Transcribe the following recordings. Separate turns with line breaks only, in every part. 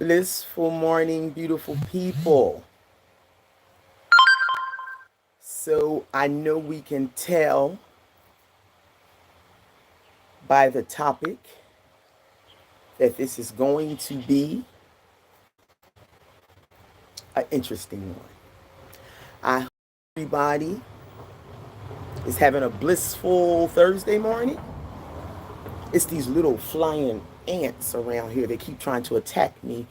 Blissful morning, beautiful people. So I know we can tell by the topic that this is going to be an interesting one. I hope everybody is having a blissful Thursday morning. It's these little flying ants around here that keep trying to attack me.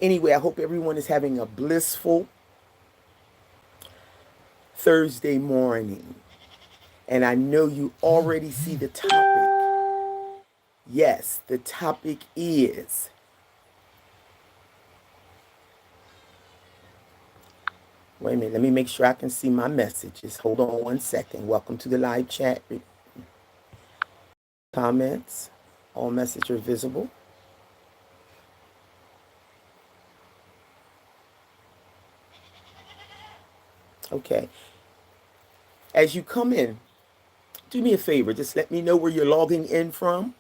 Anyway, I hope everyone is having a blissful Thursday morning. And I know you already see the topic. Yes, the topic is wait a minute, let me make sure I can see my messages. Hold on one second. Welcome to the live chat. Comments. All messages are visible. Okay. As you come in, do me a favor. Just let me know where you're logging in from.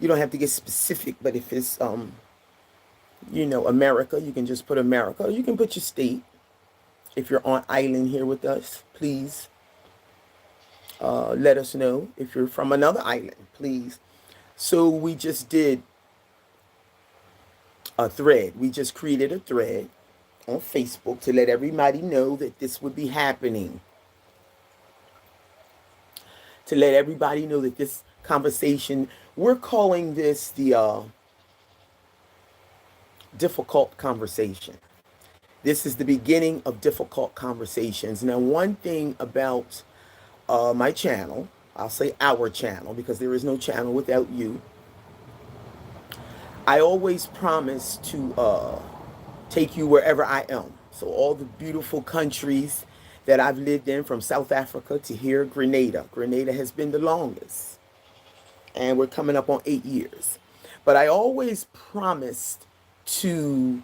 You don't have to get specific, but if it's America, you can just put America. You can put your state. If you're on island here with us, please let us know. If you're from another island, please. So we just did a thread. We just created a thread on Facebook to let everybody know that this would be happening. To let everybody know that this conversation, we're calling this the difficult conversation. This is the beginning of difficult conversations. Now, one thing about my channel, I'll say our channel because there is no channel without you. I always promise to take you wherever I am. So all the beautiful countries that I've lived in, from South Africa to here, Grenada. Grenada has been the longest. And we're coming up on 8 years. But I always promised to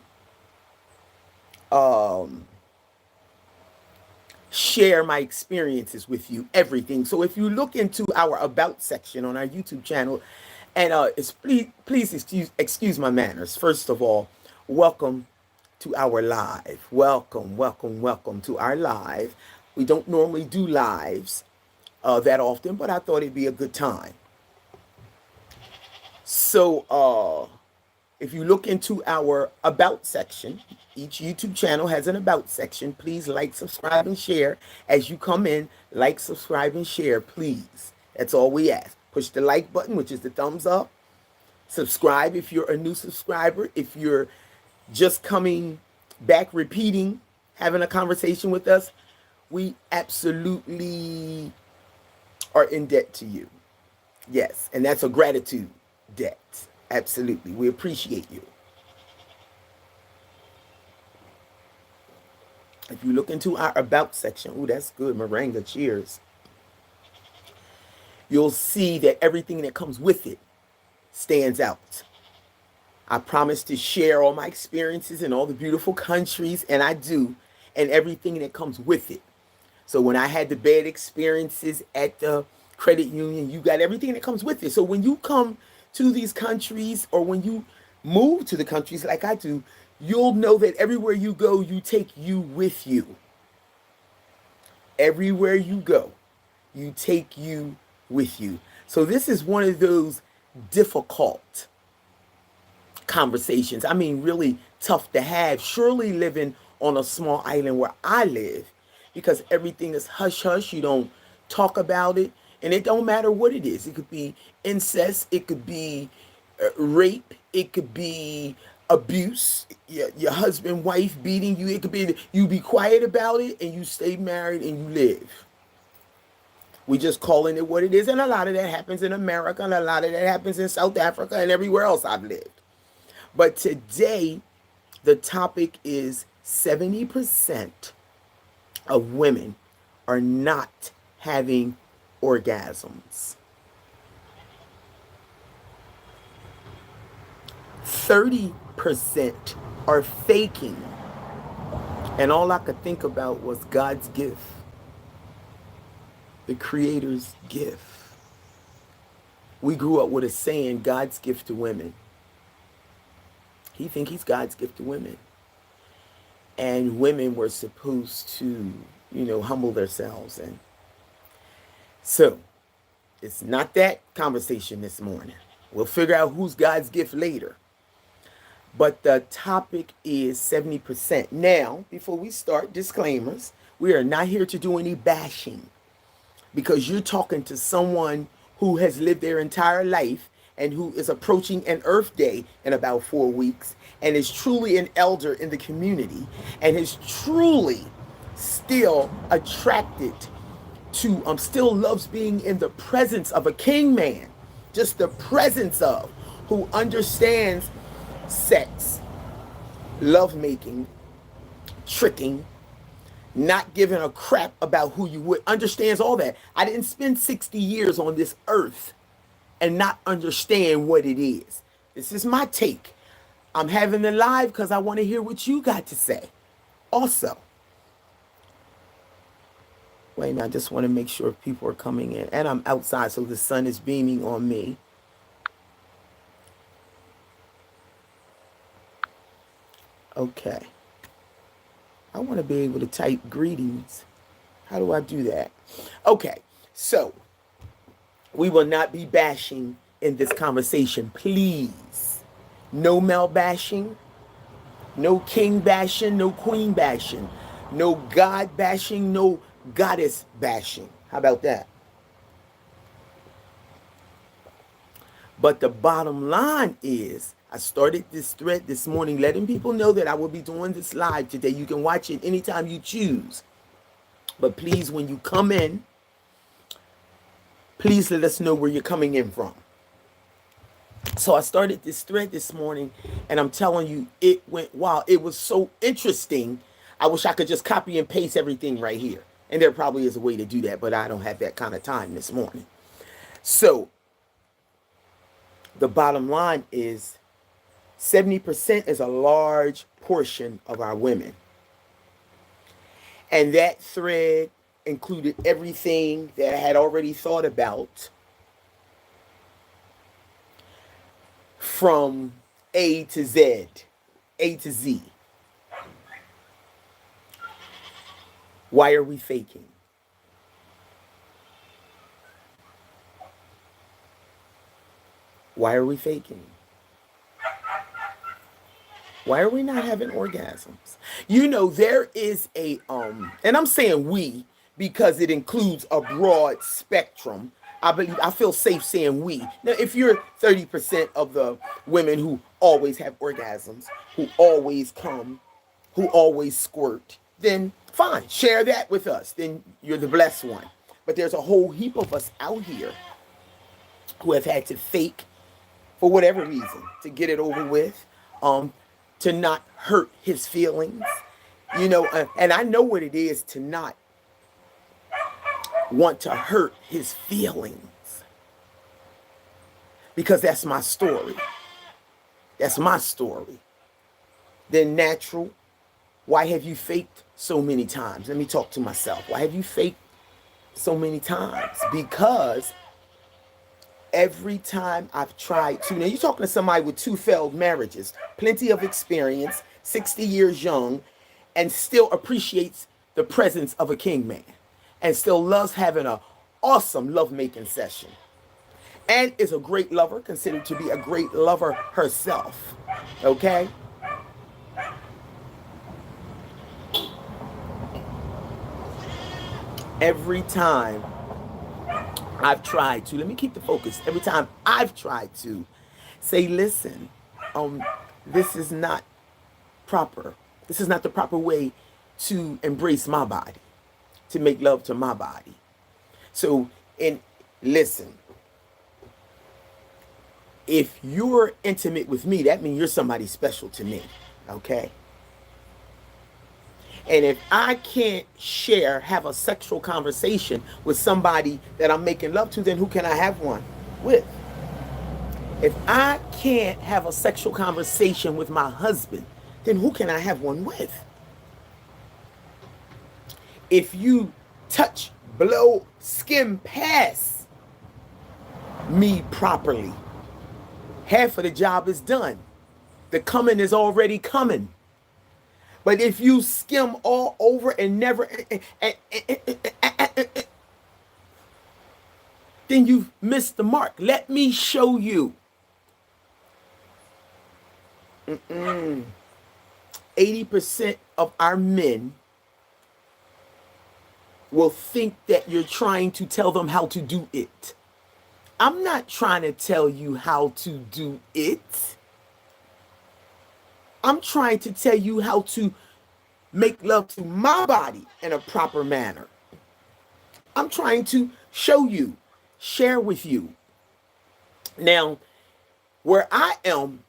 share my experiences with you, everything. So if you look into our About section on our YouTube channel, and please excuse my manners. First of all, welcome to our live. Welcome to our live. We don't normally do lives that often, but I thought it'd be a good time. So if you look into our About section, each YouTube channel has an About section. Please like, subscribe, and share. As you come in, like, subscribe, and share, please. That's all we ask. Push the like button, which is the thumbs up. Subscribe if you're a new subscriber. If you're just coming back, repeating, having a conversation with us, we absolutely are in debt to you. Yes, and that's a gratitude debt. Absolutely. We appreciate you. If you look into our About section, oh, that's good, Moringa, cheers. You'll see that everything that comes with it stands out. I promise to share all my experiences in all the beautiful countries, and I do, and everything that comes with it. So when I had the bad experiences at the credit union, you got everything that comes with it. So when you come to these countries, or when you move to the countries like I do, you'll know that everywhere you go, you take you with you. Everywhere you go, you take you with you. So this is one of those difficult conversations. I mean, really tough to have. Surely living on a small island where I live, because everything is hush hush. You don't talk about it, and it don't matter what it is. It could be incest. It could be rape. It could be abuse. Your husband, wife beating you. It could be you be quiet about it and you stay married and you live. We just calling it what it is, and a lot of that happens in America, and a lot of that happens in South Africa and everywhere else I've lived. But today, the topic is 70% of women are not having orgasms. 30% are faking. And all I could think about was God's gift, the Creator's gift. We grew up with a saying, God's gift to women. He think he's God's gift to women. And women were supposed to, humble themselves. And so it's not that conversation this morning. We'll figure out who's God's gift later. But the topic is 70%. Now, before we start, disclaimers. We are not here to do any bashing, because you're talking to someone who has lived their entire life and who is approaching an Earth Day in about 4 weeks and is truly an elder in the community and is truly still attracted to, still loves being in the presence of a king man, just the presence of, who understands sex, lovemaking, tricking, not giving a crap about who you would, understands all that. I didn't spend 60 years on this earth and not understand what it is. This is my take. I'm having it live because I want to hear what you got to say. Also, wait a minute, I just want to make sure people are coming in. And I'm outside, so the sun is beaming on me. Okay. I want to be able to type greetings. How do I do that? Okay, so we will not be bashing in this conversation, please. No male bashing, no king bashing, no queen bashing, no God bashing, no goddess bashing. How about that? But the bottom line is, I started this thread this morning letting people know that I will be doing this live today. You can watch it anytime you choose. But please, when you come in, please let us know where you're coming in from. So I started this thread this morning, and I'm telling you, it went wild. It was so interesting. I wish I could just copy and paste everything right here. And there probably is a way to do that, but I don't have that kind of time this morning. So the bottom line is 70% is a large portion of our women. And that thread included everything that I had already thought about, from A to Z, A to Z. Why are we faking? Why are we faking? Why are we not having orgasms? There is a, and I'm saying we because it includes a broad spectrum. I feel safe saying we. Now, if you're 30% of the women who always have orgasms, who always come, who always squirt, then fine, share that with us. Then you're the blessed one. But there's a whole heap of us out here who have had to fake for whatever reason, to get it over with, to not hurt his feelings, and I know what it is to not want to hurt his feelings, because that's my story. That's my story. Then natural, why have you faked so many times? Let me talk to myself. Why have you faked so many times? Because every time I've tried to, now you're talking to somebody with 2 failed marriages, plenty of experience, 60 years young, and still appreciates the presence of a king man, and still loves having an awesome lovemaking session, and is a great lover, considered to be a great lover herself, okay? Every time I've tried to, let me keep the focus. Every time I've tried to say, listen, this is not proper. This is not the proper way to embrace my body, to make love to my body. So, and listen, if you're intimate with me, that means you're somebody special to me, okay? And if I can't have a sexual conversation with somebody that I'm making love to, then who can I have one with? If I can't have a sexual conversation with my husband, then who can I have one with? If you touch, blow, skim past me properly, half of the job is done. The coming is already coming. But if you skim all over and never, then you've missed the mark. Let me show you. 80% of our men will think that you're trying to tell them how to do it. I'm not trying to tell you how to do it. I'm trying to tell you how to make love to my body in a proper manner. I'm trying to show you, share with you. Now, where I am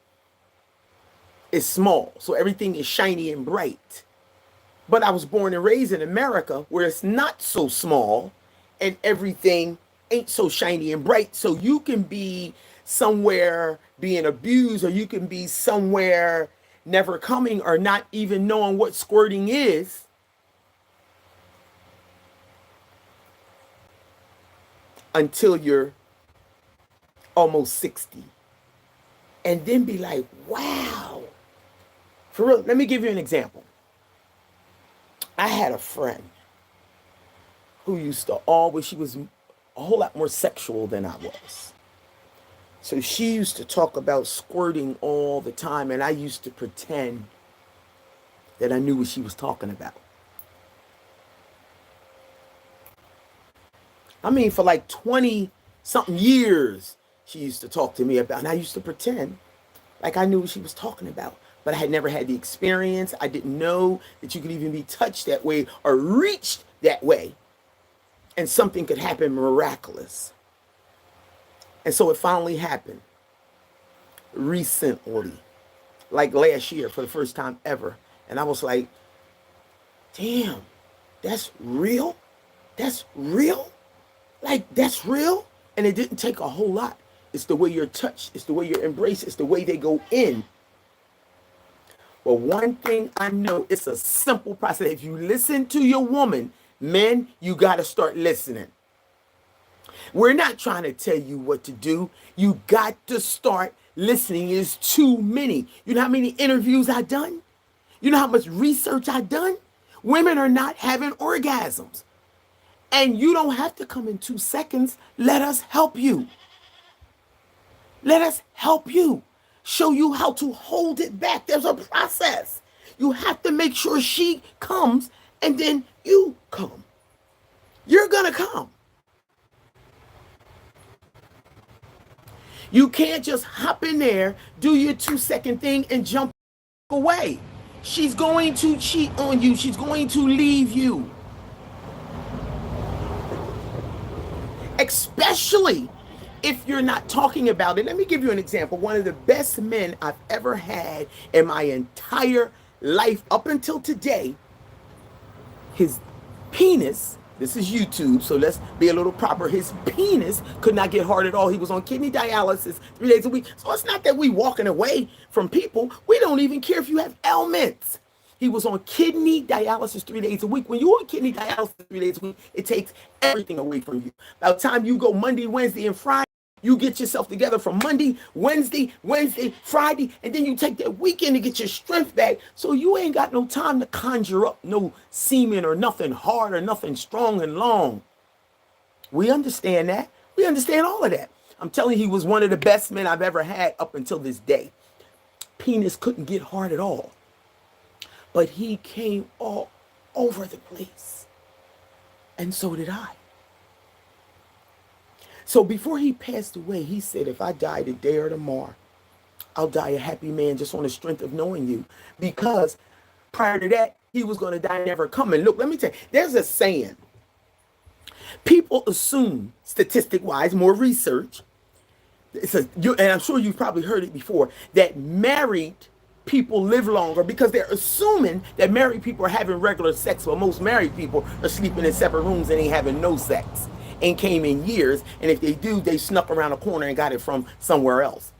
is small, so everything is shiny and bright. But I was born and raised in America where it's not so small and everything ain't so shiny and bright. So you can be somewhere being abused, or you can be somewhere never coming or not even knowing what squirting is. Until you're almost 60. And then be like, wow. For real, let me give you an example. I had a friend who used to always, she was a whole lot more sexual than I was. So she used to talk about squirting all the time, and I used to pretend that I knew what she was talking about. I mean, for like 20 something years, she used to talk to me about, and I used to pretend like I knew what she was talking about. But I had never had the experience. I didn't know that you could even be touched that way or reached that way, and something could happen miraculous. And so it finally happened recently, like last year for the first time ever. And I was like, damn, that's real? That's real? Like, that's real? And it didn't take a whole lot. It's the way you're touched. It's the way you're embraced. It's the way they go in. But one thing I know, it's a simple process. If you listen to your woman, men, you got to start listening. We're not trying to tell you what to do. You got to start listening. It's too many. You know how many interviews I've done? You know how much research I've done? Women are not having orgasms. And you don't have to come in 2 seconds. Let us help you. Let us help you. Show you how to hold it back. There's a process. You have to make sure she comes and then you come. You're going to come. You can't just hop in there, do your 2-second thing and jump away. She's going to cheat on you. She's going to leave you. Especially if you're not talking about it. Let me give you an example. One of the best men I've ever had in my entire life up until today, his penis, this is YouTube, so let's be a little proper. His penis could not get hard at all. He was on kidney dialysis 3 days a week. So it's not that we walking away from people. We don't even care if you have ailments. He was on kidney dialysis 3 days a week. When you're on kidney dialysis 3 days a week, it takes everything away from you. By the time you go Monday, Wednesday, and Friday, you get yourself together from Monday, Wednesday, Friday, and then you take that weekend to get your strength back. So you ain't got no time to conjure up no semen or nothing hard or nothing strong and long. We understand that. We understand all of that. I'm telling you, he was one of the best men I've ever had up until this day. Penis couldn't get hard at all. But he came all over the place. And so did I. So before he passed away, he said, if I die today or tomorrow, I'll die a happy man just on the strength of knowing you. Because prior to that, he was going to die never coming. Look, let me tell you, there's a saying. People assume, statistic-wise, more research, and I'm sure you've probably heard it before, that married people live longer because they're assuming that married people are having regular sex, while most married people are sleeping in separate rooms and ain't having no sex. Ain't came in years, and if they do, they snuck around a corner and got it from somewhere else.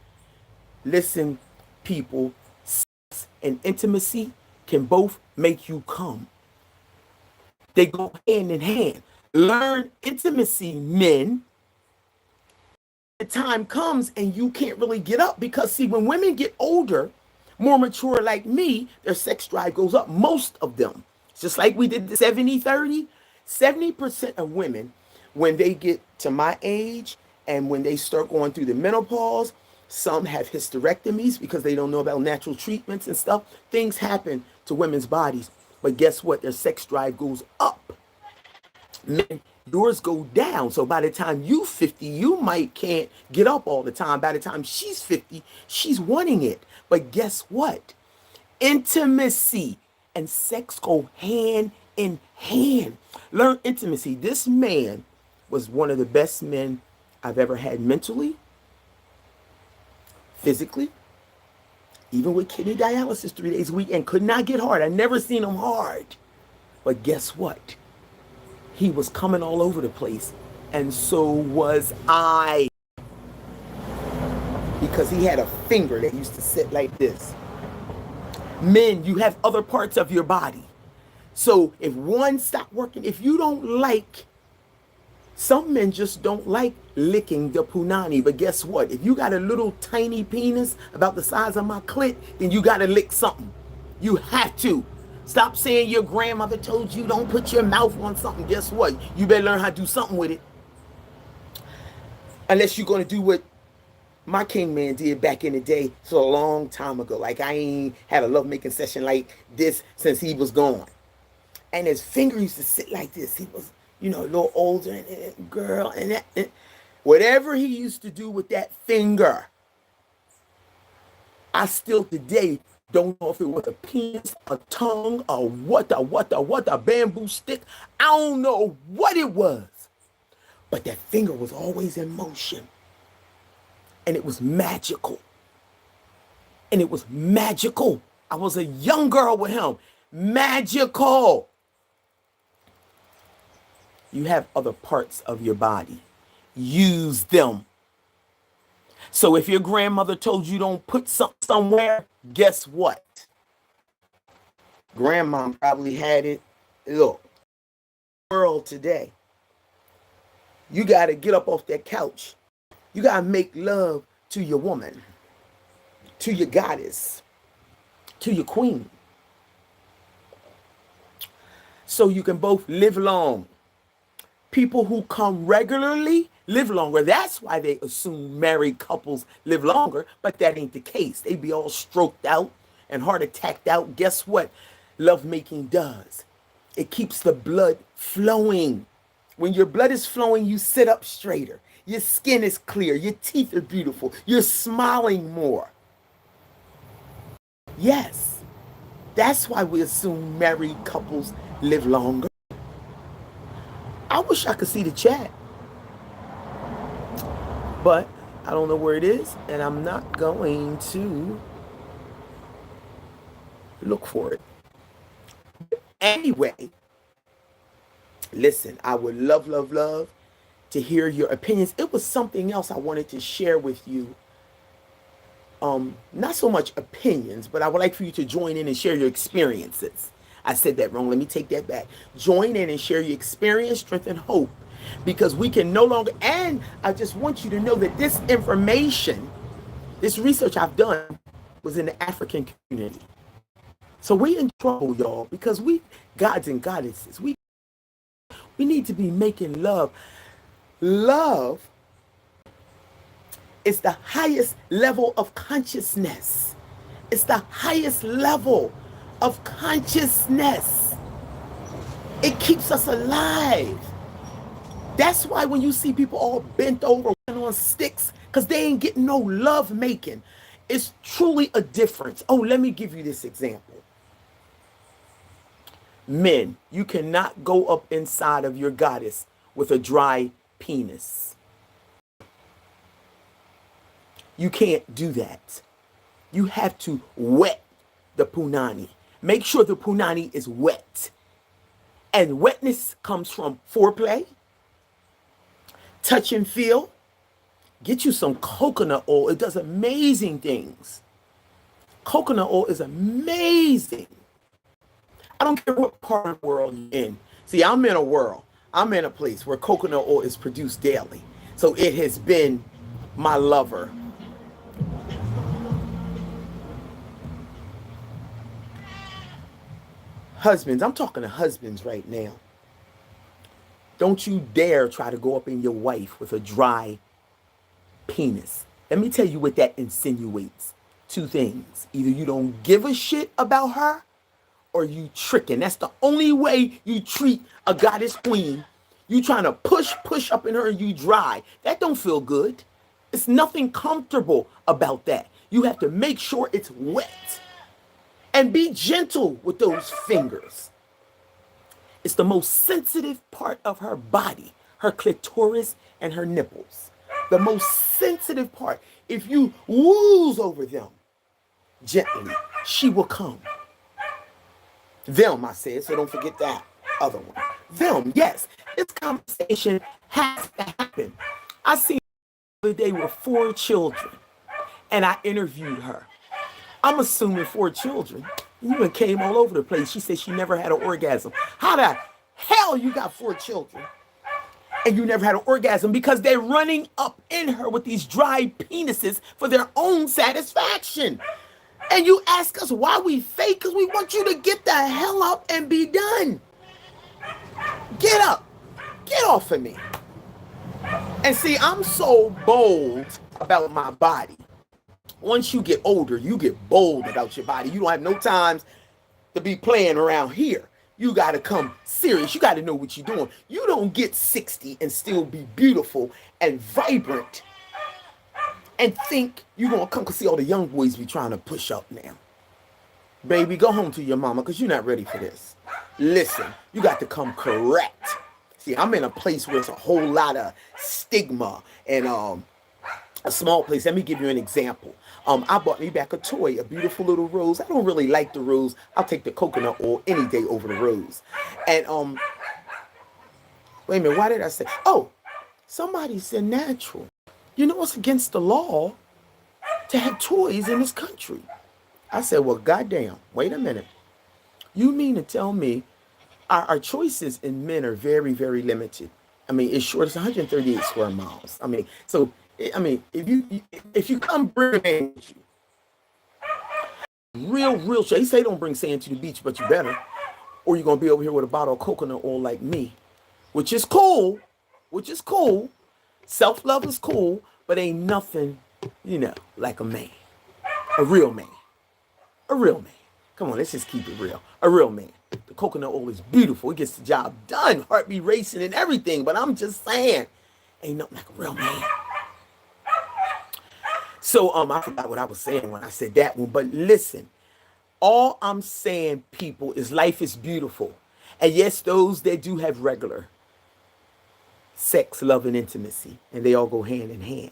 Listen, people, sex and intimacy can both make you come. They go hand in hand. Learn intimacy, men. The time comes and you can't really get up because, see, when women get older, more mature like me, their sex drive goes up. Most of them. It's just like we did the 70-30. 70% of women, when they get to my age and when they start going through the menopause, some have hysterectomies because they don't know about natural treatments and stuff. Things happen to women's bodies. But guess what? Their sex drive goes up. Men, yours go down. So by the time you 50, you might can't get up all the time. By the time she's 50, she's wanting it. But guess what? Intimacy and sex go hand in hand. Learn intimacy. This man was one of the best men I've ever had mentally, physically, even with kidney dialysis 3 days a week, and could not get hard. I never seen him hard. But guess what? He was coming all over the place, and so was I. Because he had a finger that used to sit like this. Men, you have other parts of your body. So if one stopped working, if you don't like, some men just don't like licking the punani. But guess what? If you got a little tiny penis about the size of my clit, then you got to lick something. You have to. Stop saying your grandmother told you don't put your mouth on something. Guess what? You better learn how to do something with it. Unless you're going to do what my king man did back in the day. So a long time ago. Like I ain't had a lovemaking session like this since he was gone. And his finger used to sit like this. He was, a little older and girl. And whatever he used to do with that finger, I still today don't know if it was a penis, a tongue, a what, a bamboo stick. I don't know what it was. But that finger was always in motion. And it was magical. I was a young girl with him. Magical. You have other parts of your body. Use them. So if your grandmother told you don't put something somewhere, guess what? Grandma probably had it. Look, world today. You got to get up off that couch. You got to make love to your woman, to your goddess, to your queen. So you can both live long. People who come regularly live longer. That's why they assume married couples live longer, but that ain't the case. They be all stroked out and heart attacked out. Guess what lovemaking does? It keeps the blood flowing. When your blood is flowing, you sit up straighter. Your skin is clear. Your teeth are beautiful. You're smiling more. Yes, that's why we assume married couples live longer. I wish I could see the chat, but I don't know where it is, and I'm not going to look for it. Anyway, listen, I would love to hear your opinions. It was something else I wanted to share with you. Not so much opinions, but I would like for you to join in and share your experiences. I said that wrong. Let me take that back. Join in and share your experience, strength, and hope. Because we can no longer, and I just want you to know that this information, this research I've done was in the African community. So we in trouble, y'all, because we, gods and goddesses, we need to be making love. Love is the highest level of consciousness. It's the highest level of consciousness. It keeps us alive. That's why when you see people all bent over on sticks, because they ain't getting no love making. It's truly a difference. Oh, let me give you this example. Men, you cannot go up inside of your goddess with a dry penis. You can't do that. You have to wet the punani. Make sure the punani is wet. And wetness comes from foreplay, touch and feel. Get you some coconut oil. It does amazing things. Coconut oil is amazing. I don't care what part of the world you're in. See, I'm in a place where coconut oil is produced daily. So it has been my lover. Husbands, I'm talking to husbands right now. Don't you dare try to go up in your wife with a dry penis. Let me tell you what that insinuates. Two things. Either you don't give a shit about her or you tricking. That's the only way you treat a goddess queen. You trying to push up in her and you dry. That don't feel good. It's nothing comfortable about that. You have to make sure it's wet. And be gentle with those fingers. It's the most sensitive part of her body, her clitoris and her nipples. The most sensitive part. If you wooze over them gently, she will come. Them, I said, so don't forget that other one. Them, yes. This conversation has to happen. I seen the other day with 4 children, and I interviewed her. I'm assuming 4 children. You even came all over the place. She said she never had an orgasm. How the hell you got 4 children and you never had an orgasm? Because they're running up in her with these dry penises for their own satisfaction. And you ask us why we fake? Because we want you to get the hell up and be done. Get up. Get off of me. And see, I'm so bold about my body. Once you get older, you get bold about your body. You don't have no time to be playing around here. You got to come serious. You got to know what you're doing. You don't get 60 and still be beautiful and vibrant and think you're going to come, because see all the young boys be trying to push up now. Baby, go home to your mama because you're not ready for this. Listen, you got to come correct. See, I'm in a place where it's a whole lot of stigma and a small place. Let me give you an example. I bought me back a toy, a beautiful little rose. I don't really like the rose. I'll take the coconut oil any day over the rose. And wait a minute, why did I say? Oh, somebody said natural. You know it's against the law to have toys in this country. I said, well, goddamn, wait a minute. You mean to tell me our choices in men are very, very limited? I mean, it's short, it's 138 square miles. I mean, so if you come bring sand with you, real shit. He say don't bring sand to the beach, but you better, or you're gonna be over here with a bottle of coconut oil like me, which is cool. Self-love is cool, but ain't nothing, like a man, a real man. Come on, let's just keep it real. A real man. The coconut oil is beautiful. It gets the job done, heartbeat racing and everything. But I'm just saying, ain't nothing like a real man. So I forgot what I was saying when I said that one. But listen, all I'm saying, people, is life is beautiful. And yes, those that do have regular sex, love, and intimacy, and they all go hand in hand.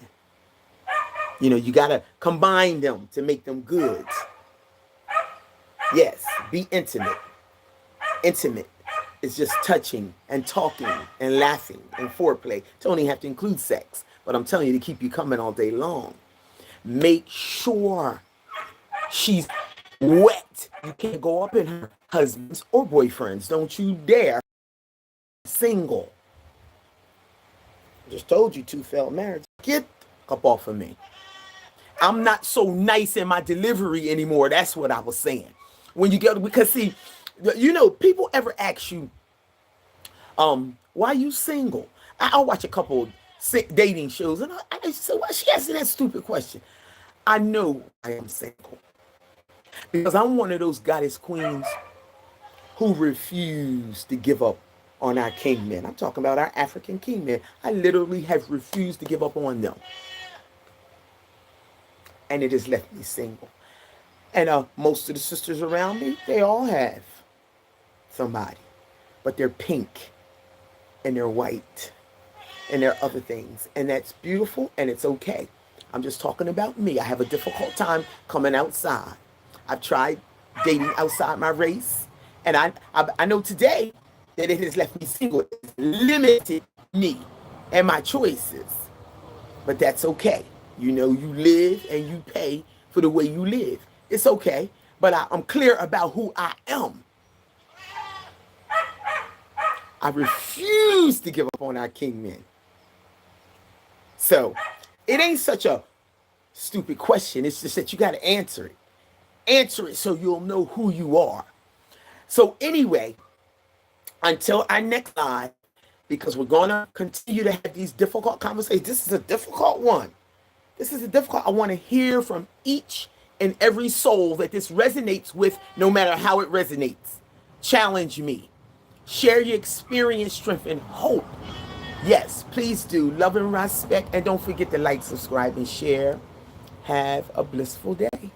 You got to combine them to make them good. Yes, be intimate. Intimate is just touching and talking and laughing and foreplay. Don't even have to include sex. But I'm telling you, to keep you coming all day long. Make sure she's wet. You can't go up in her husbands or boyfriends. Don't you dare. Single. I just told you 2 failed marriages. Get up off of me. I'm not so nice in my delivery anymore. That's what I was saying. When you get, because see, people ever ask you, why you single? I'll watch a couple dating shows and I say, why she asking that stupid question? I know I am single because I'm one of those goddess queens who refuse to give up on our king men. I'm talking about our African king men. I literally have refused to give up on them. And it has left me single. And most of the sisters around me, they all have somebody. But they're pink and they're white and there are other things. And that's beautiful and it's okay. I'm just talking about me. I have a difficult time coming outside. I've tried dating outside my race. And I know today that it has left me single. It's limited me and my choices. But that's okay. You live and you pay for the way you live. It's okay. But I'm clear about who I am. I refuse to give up on our king men. So it ain't such a stupid question. It's just that you got to answer it. Answer it so you'll know who you are. So anyway, until our next live, because we're going to continue to have these difficult conversations. This is a difficult one. This is a difficult. I want to hear from each and every soul that this resonates with, no matter how it resonates. Challenge me. Share your experience, strength, and hope. Yes, please do. Love and respect. And don't forget to like, subscribe, and share. Have a blissful day.